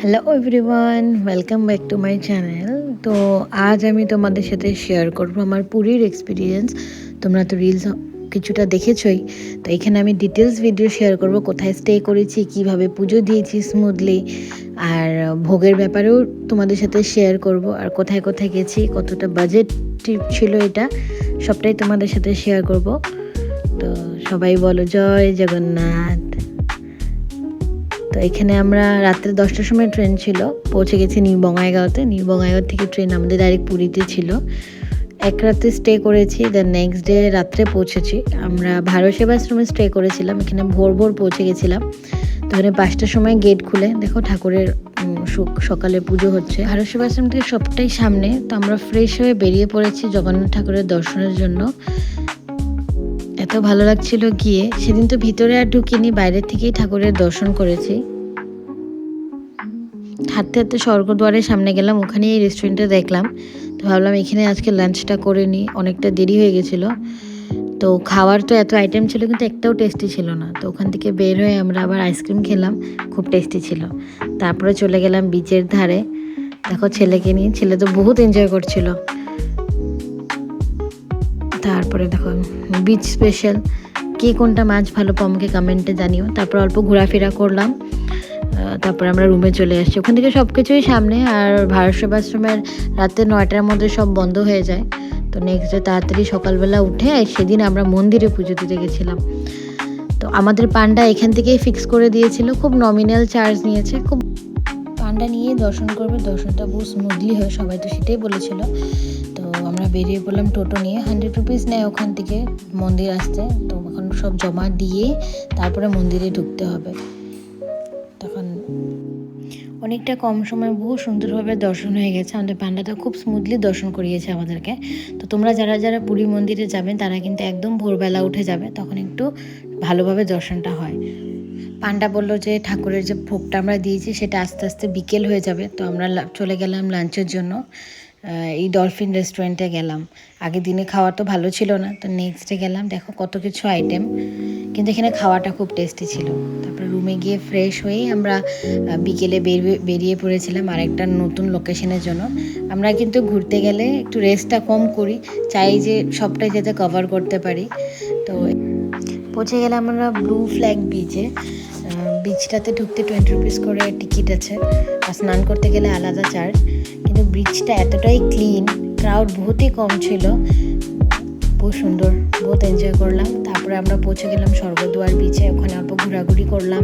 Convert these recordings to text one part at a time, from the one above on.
Hello everyone, welcome back to my channel. তো আজ আমি তোমাদের সাথে শেয়ার করবো আমার পুরীর এক্সপিরিয়েন্স। তোমরা তো রিলস কিছুটা দেখেছই, তো এখানে আমি ডিটেলস ভিডিও শেয়ার করব, কোথায় স্টে করেছি, কিভাবে পুজো দিয়েছি স্মুথলি, আর ভোগের ব্যাপারেও তোমাদের সাথে শেয়ার করব, আর কোথায় কোথায় গেছি, কতটা বাজেট ট্রিপ ছিল এটা, সবটাই তোমাদের সাথে শেয়ার করব। তো সবাই বলো জয় জগন্নাথ। তো এখানে আমরা রাত্রে 10টার সময় ট্রেন ছিল, পৌঁছে গেছি নিউ বঙ্গাইগাঁওতে। নিউ বঙ্গাইগাঁও থেকে ট্রেন আমাদের ডাইরেক্ট পুরীতে ছিল। এক রাতে স্টে করেছি, দেন নেক্সট ডে রাত্রে পৌঁছেছি। আমরা ভারত সেবাশ্রমে স্টে করেছিলাম, এখানে ভোর ভোর পৌঁছে গেছিলাম। তো এখানে 5টার সময় গেট খুলে দেখো ঠাকুরের সকালে পুজো হচ্ছে। ভারত সেবাশ্রম থেকে সবটাই সামনে। তো আমরা ফ্রেশ হয়ে বেরিয়ে পড়েছি জগন্নাথ ঠাকুরের দর্শনের জন্য। এত ভালো লাগছিল গিয়ে। সেদিন তো ভিতরে আর ঢুকিনি, বাইরের থেকেই ঠাকুরের দর্শন করেছি। হাঁটতে হাঁটতে স্বর্গদ্বারের সামনে গেলাম, ওখানে এই রেস্টুরেন্টটা দেখলাম। তো ভাবলাম এখানে আজকে লাঞ্চটা করে নিই, অনেকটা দেরি হয়ে গেছিলো। তো খাওয়ার তো এত আইটেম ছিল, কিন্তু একটাও টেস্টি ছিল না। তো ওখান থেকে বের হয়ে আমরা আবার আইসক্রিম খেলাম, খুব টেস্টি ছিল। তারপরে চলে গেলাম বিচের ধারে। দেখো ছেলেকে নিয়ে, ছেলে তো বহুত এনজয় করছিল। তারপরে দেখো বিচ স্পেশাল, কে কোনটা মাছ ভালো পাও আমাকে কমেন্টে জানিও। তারপর অল্প ঘোরাফেরা করলাম, তারপর আমরা রুমে চলে আসছি। ওখান থেকে সব কিছুই সামনে, আর ভারত সেবাশ্রমের রাতে 9টার মধ্যে সব বন্ধ হয়ে যায়। তো নেক্সট ডে তাড়াতাড়ি সকালবেলা উঠে সেদিন আমরা মন্দিরে পুজো দিতে গেছিলাম। তো আমাদের পান্ডা এখান থেকেই ফিক্স করে দিয়েছিল, খুব নমিনাল চার্জ নিয়েছে। খুব পান্ডা নিয়ে দর্শন করবে, দর্শনটা বহু স্মুথলি হয়, সবাই তো সেটাই বলেছিল। তো আমরা বেরিয়ে পড়লাম টোটো নিয়ে। 100 রুপিস নেয় ওখান থেকে মন্দির আসতে। তো এখন সব জমা দিয়ে তারপরে মন্দিরে ঢুকতে হবে। তখন অনেকটা কম সময় বহু সুন্দরভাবে দর্শন হয়ে গেছে। আমাদের পান্ডাটা খুব স্মুথলি দর্শন করিয়েছে আমাদেরকে। তো তোমরা যারা যারা পুরী মন্দিরে যাবেন তারা কিন্তু একদম ভোরবেলা উঠে যাবে, তখন একটু ভালোভাবে দর্শনটা হয়। পান্ডা বললো যে ঠাকুরের যে ভোগটা আমরা দিয়েছি সেটা আস্তে আস্তে বিকেল হয়ে যাবে। তো আমরা চলে গেলাম লাঞ্চের জন্য। এই ডলফিন রেস্টুরেন্টে গেলাম। আগের দিনে খাওয়া তো ভালো ছিল না, তো নেক্সট ডে গেলাম, দেখো কত কিছু আইটেম, কিন্তু এখানে খাওয়াটা খুব টেস্টি ছিল। তারপরে রুমে গিয়ে ফ্রেশ হয়েই আমরা বিকেলে বেরিয়ে পড়েছিলাম আরেকটা নতুন লোকেশনের জন্য। আমরা কিন্তু ঘুরতে গেলে একটু রেস্টটা কম করি, চাই যে সবটাই যাতে কভার করতে পারি। তো পৌঁছে গেলাম আমরা ব্লু ফ্ল্যাগ বিচে। বিচটাতে ঢুকতে 20 রুপিস করে টিকিট আছে, আর স্নান করতে গেলে আলাদা চার্জ। কিন্তু বিচটা এতটাই ক্লিন, ক্রাউড বহুতই কম ছিল, বহু সুন্দর, বহুত এনজয় করলাম। তারপরে আমরা পৌঁছে গেলাম স্বর্গদ্বার বিচে, ওখানে অল্প ঘোরাঘুরি করলাম।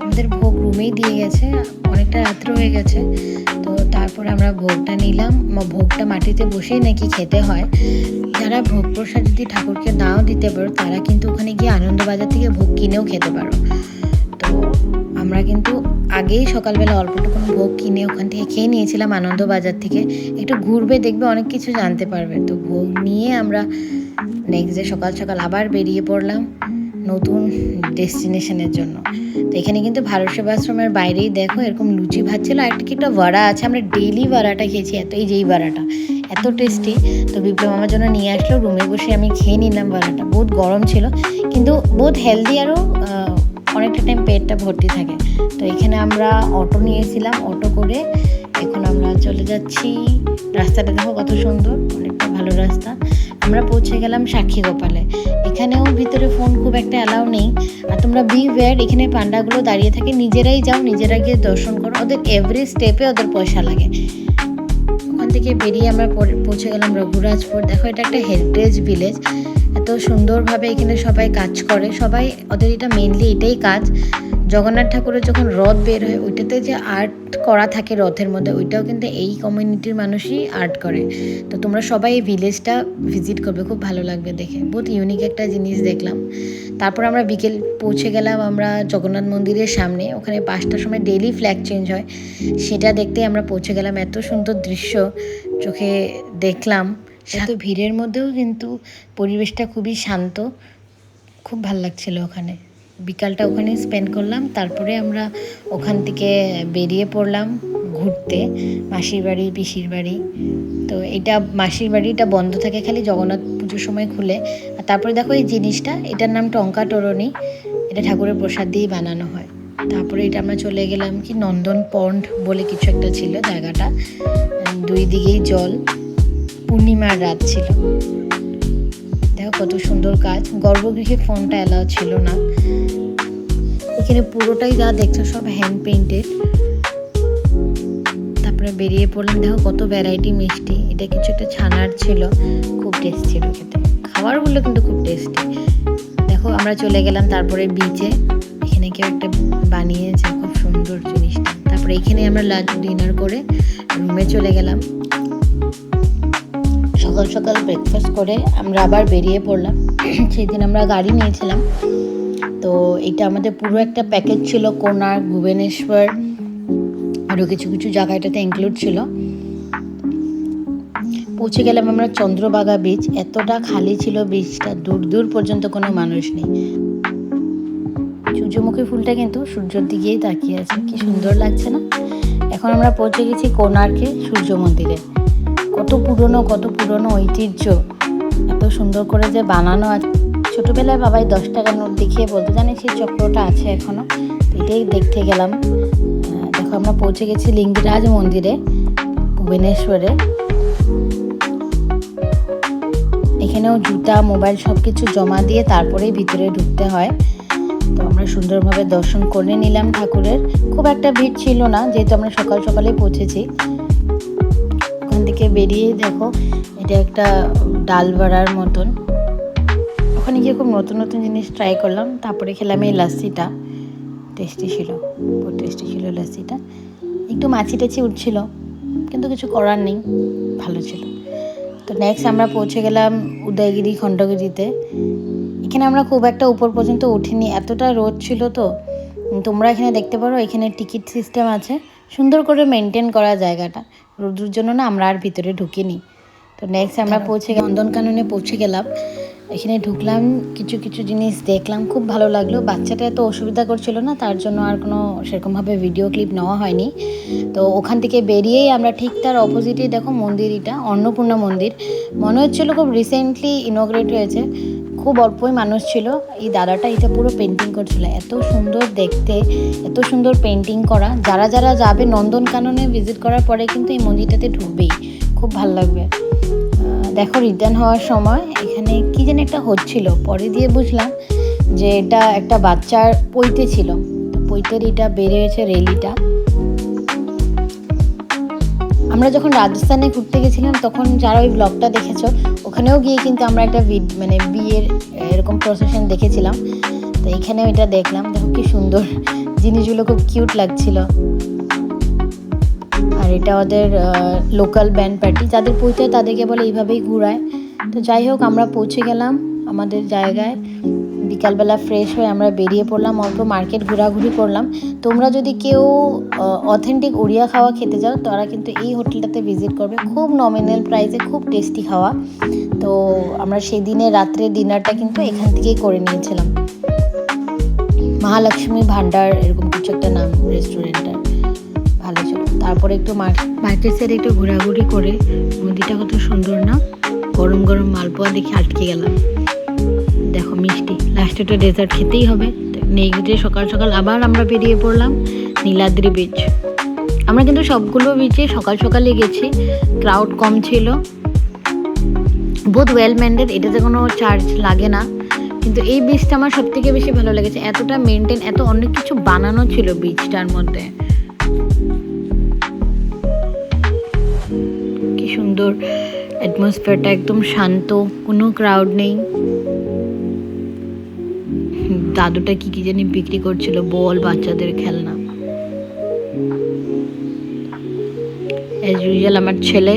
আমাদের ভোগ রুমেই দিয়ে গেছে, অনেকটা রাত্র হয়ে গেছে। তো তারপরে আমরা ভোগটা নিলাম। ভোগটা মাটিতে বসেই নাকি খেতে হয়। যারা ভোগ প্রসাদ যদি ঠাকুরকে নাও দিতে পারো, তারা কিন্তু ওখানে গিয়ে আনন্দবাজার থেকে ভোগ কিনেও খেতে পারো। তো আমরা কিন্তু আগেই সকালবেলা অল্পটুকুন ভোগ কিনে ওখান থেকে খেয়ে নিয়েছিলাম আনন্দবাজার থেকে। একটু ঘুরবে, দেখবে অনেক কিছু জানতে পারবে। তো ভোগ নিয়ে আমরা নেক্সট ডে সকাল সকাল আবার বেরিয়ে পড়লাম নতুন ডেস্টিনেশনের জন্য। তো এখানে কিন্তু ভারত সেবাশ্রমের বাইরেই দেখো এরকম লুচি ভাত ছিল, আর একটা কি একটা বড়া আছে। আমরা ডেইলি বড়াটা খেয়েছি, যেই বড়াটা এত টেস্টি। তো বিপ্লব আমার জন্য নিয়ে আসলো, রুমে বসে আমি খেয়ে নিলাম বড়াটা। বহুত গরম ছিল, কিন্তু বহুত হেলদি, আরও অনেকটা টাইম পেটটা ভর্তি থাকে। তো এখানে আমরা অটো নিয়েছিলাম, অটো করে এখন আমরা চলে যাচ্ছি। রাস্তাটা দেখো কত সুন্দর, অনেকটা ভালো রাস্তা। আমরা পৌঁছে গেলাম সাক্ষী গোপালে। এখানেও ভিতরে ফোন খুব একটা অ্যালাউ নেই। আর তোমরা বি ওয়্যার, এখানে পান্ডাগুলো দাঁড়িয়ে থাকে, নিজেরাই যাও, নিজেরা গিয়ে দর্শন করো। ওদের এভরি স্টেপে ওদের পয়সা লাগে। ওখান থেকে বেরিয়ে আমরা পৌঁছে গেলাম রঘুরাজপুর। দেখো এটা একটা হেরিটেজ ভিলেজ, এত সুন্দরভাবে এখানে সবাই কাজ করে। সবাই, ওদের এটা মেনলি এটাই কাজ। জগন্নাথ ঠাকুরের যখন রথ বের হয়, ওইটাতে যে আর্ট করা থাকে রথের মধ্যে, ওইটাও কিন্তু এই কমিউনিটির মানুষই আর্ট করে। তো তোমরা সবাই এই ভিলেজটা ভিজিট করবে, খুব ভালো লাগবে দেখে, বহুত ইউনিক একটা জিনিস দেখলাম। তারপর আমরা বিকেল পৌঁছে গেলাম আমরা জগন্নাথ মন্দিরের সামনে। ওখানে 5টার সময় ডেইলি ফ্ল্যাগ চেঞ্জ হয়, সেটা দেখতে আমরা পৌঁছে গেলাম। এত সুন্দর দৃশ্য চোখে দেখলাম, এত ভিড়ের মধ্যেও কিন্তু পরিবেশটা খুবই শান্ত, খুব ভালো লাগছিল ওখানে। বিকালটা ওখানে স্পেন্ড করলাম। তারপরে আমরা ওখান থেকে বেরিয়ে পড়লাম ঘুরতে, মাসির বাড়ি পিসির বাড়ি। তো এটা মাসির বাড়িটা বন্ধ থাকে খালি জগন্নাথ পুজোর সময় খুলে। আর তারপরে দেখো এই জিনিসটা, এটার নাম টঙ্কা টোরনি, এটা ঠাকুরের প্রসাদ দিয়েই বানানো হয়। তারপরে এটা আমরা চলে গেলাম কি নন্দন পন্ড বলে কিছু একটা ছিল জায়গাটা, দুই দিকেই জল, পূর্ণিমার রাত ছিল। দেখো কত সুন্দর কাজ। গর্ভগৃহে ফোনটা অ্যালাউ ছিল না। এখানে পুরোটাই যা দেখছো সব হ্যান্ড পেইন্টেড। তারপরে বেরিয়ে পড়লাম, দেখো কত ভ্যারাইটি মিষ্টি। এটা কিছু একটা ছানার ছিল, খুব টেস্ট ছিল খেতে। খাবারগুলো কিন্তু খুব টেস্টি। দেখো আমরা চলে গেলাম তারপরে বিচে। এখানে কেউ একটা বানিয়েছে খুব সুন্দর জিনিসটা। তারপরে এখানে আমরা লাঞ্চ ডিনার করে রুমে চলে গেলাম। সকাল সকাল ব্রেকফাস্ট করে আমরা আবার বেরিয়ে পড়লাম। সেই দিন আমরা গাড়ি নিয়েছিলাম, তো এটা আমাদের পুরো একটা প্যাকেজ ছিল। কোণার্ক, ভুবনেশ্বর, আরও কিছু কিছু জায়গা এটাতে ইনক্লুড ছিল। পৌঁছে গেলাম আমরা চন্দ্রভাগা বিচ। এতটা খালি ছিল বিচটা, দূর দূর পর্যন্ত কোনো মানুষ নেই। সূর্যমুখী ফুলটা কিন্তু সূর্যের দিকেই তাকিয়ে আছে, কি সুন্দর লাগছে না? এখন আমরা পৌঁছে গেছি কোণার্কে, সূর্য মন্দিরে। কত পুরনো ঐতিহ্য, এত সুন্দর করে যে বানানো আছে। ছোটোবেলায় বাবাই 10 টাকার নোট দেখিয়ে বলতে, জানি সেই চক্রটা আছে এখনও। এটাই দেখতে গেলাম। দেখো আমরা পৌঁছে গেছি লিঙ্গরাজ মন্দিরে, ভুবনেশ্বরে। এখানেও জুতা, মোবাইল সব কিছু জমা দিয়ে তারপরেই ভিতরে ঢুকতে হয়। তো আমরা সুন্দরভাবে দর্শন করে নিলাম ঠাকুরের। খুব একটা ভিড় ছিল না, যেহেতু আমরা সকাল সকালে পৌঁছেছি। ওখান থেকে বেরিয়ে দেখো এটা একটা ডাল বড়ার মতন। ওখানে গিয়ে খুব নতুন নতুন জিনিস ট্রাই করলাম। তারপরে খেলাম এই লাস্সিটা, টেস্টি ছিল, খুব টেস্টি ছিল লাস্সিটা। একটু মাছি টাছি উঠছিল, কিন্তু কিছু করার নেই, ভালো ছিল। তো নেক্সট আমরা পৌঁছে গেলাম উদয়গিরি, খণ্ডগিরিতে। এখানে আমরা খুব একটা উপর পর্যন্ত উঠিনি, এতটা রোদ ছিল। তো তোমরা এখানে দেখতে পারো, এখানে টিকিট সিস্টেম আছে, সুন্দর করে মেনটেন করা জায়গাটা। রোদের জন্য না আমরা আর ভিতরে ঢুকিনি। তো নেক্সট আমরা নন্দনকাননে পৌঁছে গেলাম। এখানে ঢুকলাম, কিছু কিছু জিনিস দেখলাম, খুব ভালো লাগলো। বাচ্চাটা এত অসুবিধা করছিল না, তার জন্য আর কোনো সেরকমভাবে ভিডিও ক্লিপ নেওয়া হয়নি। তো ওখান থেকে বেরিয়েই আমরা ঠিক তার অপোজিটেই দেখো মন্দির, এটা অন্নপূর্ণা মন্দির। মনে হচ্ছিল খুব রিসেন্টলি ইনগ্রেট হয়েছে, খুব অল্পই মানুষ ছিল। এই দাদাটা এটা পুরো পেন্টিং করছিল, এত সুন্দর দেখতে, এত সুন্দর পেন্টিং করা। যারা যারা যাবে নন্দনকাননে ভিজিট করার পরে কিন্তু এই মন্দিরটাতে ঢুকবেই, খুব ভালো লাগবে। দেখো রিটার্ন হওয়ার সময় এখানে কি যেন একটা হচ্ছিল, পরে দিয়ে বুঝলাম যে এটা একটা বাচ্চার পৈতে ছিল। তো পৈতের এটা বেরিয়েছে রেলিটা। আমরা যখন রাজস্থানে ঘুরতে গেছিলাম তখন যারা ওই ব্লগটা দেখেছো, ওখানেও গিয়ে কিন্তু আমরা একটা বিয়ের এরকম প্রসেশন দেখেছিলাম। তো এখানেও এটা দেখলাম। দেখো কি সুন্দর জিনিসগুলো, খুব কিউট লাগছিল। আর এটা ওদের লোকাল ব্যান্ড পার্টি, যাদের পৌঁছায় তাদেরকে বলে এইভাবেই ঘুরায়। তো যাই হোক আমরা পৌঁছে গেলাম আমাদের জায়গায়। বিকালবেলা ফ্রেশ হয়ে আমরা বেরিয়ে পড়লাম, অল্প মার্কেট ঘোরাঘুরি করলাম। তোমরা যদি কেউ অথেন্টিক উড়িয়া খাওয়া খেতে যাও, তারা কিন্তু এই হোটেলটাতে ভিজিট করবে। খুব নমিনাল প্রাইসে খুব টেস্টি খাওয়া। তো আমরা সেদিনে রাত্রে ডিনারটা কিন্তু এখান থেকেই করে নিয়েছিলাম। মহালক্ষ্মী ভান্ডার এরকম কিছু একটা নাম রেস্টুরেন্টটার, ভালো ছিল। তারপরে একটু মার্কেট সাইডে একটু ঘোরাঘুরি করে, নদীটা কত সুন্দর না, গরম গরম মালপোয়া দেখে আটকে গেলাম। দেখো মিষ্টি, লাস্টে তো ডেজার্ট খেতেই হবে। নেক্সট ডে সকাল সকাল আবার আমরা বেরিয়ে পড়লাম নীলাদ্রি বিচ। আমরা কিন্তু সবগুলো বিচে সকাল সকালে গেছি, ক্রাউড কম ছিল, বহুত ওয়েল মেনটেন, এটাতে কোনো চার্জ লাগে না। কিন্তু এই বিচটা আমার সব থেকে বেশি ভালো লেগেছে, এতটা মেনটেন, এত অনেক কিছু বানানো ছিল বিচটার মধ্যে। কি সুন্দর অ্যাটমসফিয়ারটা, একদম শান্ত, কোনো ক্রাউড নেই। দাদুটা কি জানি বিক্রি করছিল, বল, বাচ্চাদের খেলনা। অ্যাজ ইউজুয়াল আমার ছেলে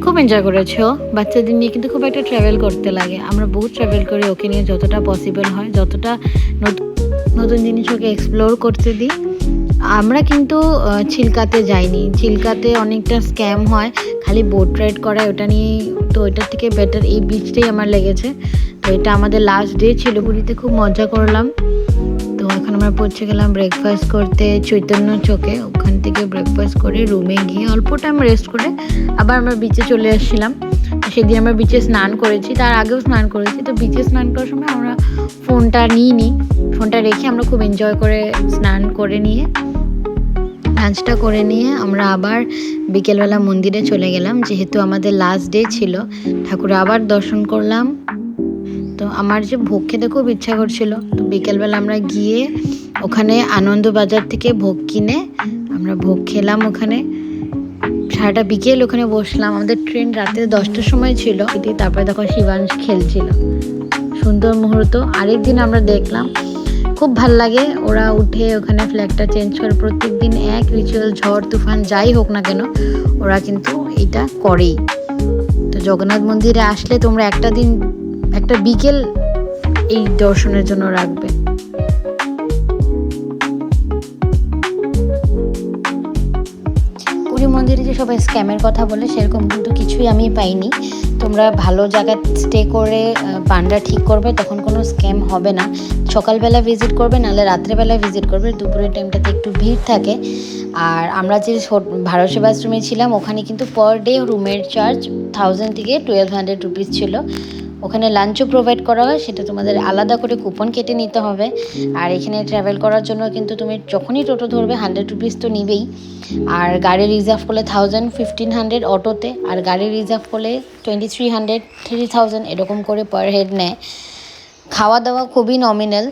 খুব এনজয় করেছে। বাচ্চাদের নিয়ে কিন্তু খুব একটা ট্রাভেল করতে লাগে, আমরা বহুত ট্রাভেল করি ওকে নিয়ে, যতটা পসিবল হয়, যতটা নতুন জিনিস ওকে এক্সপ্লোর করতে দিই। আমরা কিন্তু চিল্কাতে যাইনি, চিল্কাতে অনেকটা স্ক্যাম হয়, খালি বোট রাইড করায়, ওটা নিয়ে। তো ওইটার থেকে বেটার এই বিচটাই আমার লেগেছে। তো এটা আমাদের লাস্ট ডে ছিল, পুরীতে খুব মজা করলাম। তো এখন এখন আমরা পৌঁছে গেলাম ব্রেকফাস্ট করতে চৈতন্য চোখে। ওখান থেকে ব্রেকফাস্ট করে রুমে গিয়ে অল্প টাইম রেস্ট করে আবার আমরা বিচে চলে এসেছিলাম। সেদিন আমরা বিচে স্নান করেছি, তার আগেও স্নান করেছি। তো বিচে স্নান করার সময় আমরা ফোনটা নিইনি, ফোনটা রেখে আমরা খুব এনজয় করে স্নান করে নিয়ে লাঞ্চটা করে নিয়ে আমরা আবার বিকেলবেলা মন্দিরে চলে গেলাম, যেহেতু আমাদের লাস্ট ডে ছিল। ঠাকুর আবার দর্শন করলাম। তো আমার যে ভোগ খেতে খুব ইচ্ছা করছিল, তো বিকেলবেলা আমরা গিয়ে ওখানে আনন্দবাজার থেকে ভোগ কিনে আমরা ভোগ খেলাম। ওখানে সারাটা বিকেল ওখানে বসলাম। আমাদের ট্রেন রাতে 10টার সময় ছিল। তারপরে তখন শিবাংশ খেলছিল, সুন্দর মুহূর্ত আরেকদিন আমরা দেখলাম। খুব ভাল লাগে, ওরা উঠে ওখানে ফ্ল্যাগটা চেঞ্জ করে প্রত্যেক দিন এক রিচুয়াল, ঝড় তুফান যাই হোক না কেন ওরা কিন্তু এটা করেই। তো জগন্নাথ মন্দিরে আসলে তোমরা একটা বিকেল এই দর্শনের জন্য রাখবে। পুরী মন্দিরে যে সবাই স্ক্যামের কথা বলে, সেরকম কিন্তু কিছুই আমি পাইনি। তোমরা ভালো জায়গায় স্টে করে পান্ডা ঠিক করবে, তখন কোনো স্ক্যাম হবে না। সকালবেলা ভিজিট করবে, নাহলে রাত্রেবেলা ভিজিট করবে। দুপুরের টাইমটাতে একটু ভিড় থাকে। আর আমরা যে ভারত সেবাশ্রমে ছিলাম, ওখানে কিন্তু পার ডে রুমের চার্জ 1000 থেকে 1200 রুপিস ছিল। ওখানে লাঞ্চও প্রোভাইড করা হয়, সেটা তোমাদের আলাদা করে কুপন কেটে নিতে হবে। আর এখানে ট্রাভেল করার জন্য কিন্তু তুমি যখনই টোটো ধরবে 100 রুপিস তো নিবেই। আর গাড়ি রিজার্ভ করলে 1000, 1500 অটোতে, আর গাড়ি রিজার্ভ করলে 2300, 3000 এরকম করে পার হেড নেয়। খাওয়া দাওয়া খুবই নমিনাল।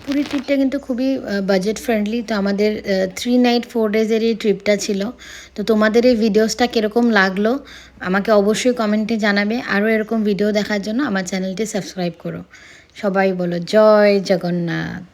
পুরী ট্রিপটা কিন্তু খুবই বাজেট ফ্রেন্ডলি। তো আমাদের 3 নাইট 4 ডেজের এই ট্রিপটা ছিল। তো তোমাদের এই ভিডিওসটা কীরকম লাগলো আমাকে অবশ্যই কমেন্টে জানাবে। আরও এরকম ভিডিও দেখার জন্য আমার চ্যানেলটি সাবস্ক্রাইব করো। সবাই বলো জয় জগন্নাথ।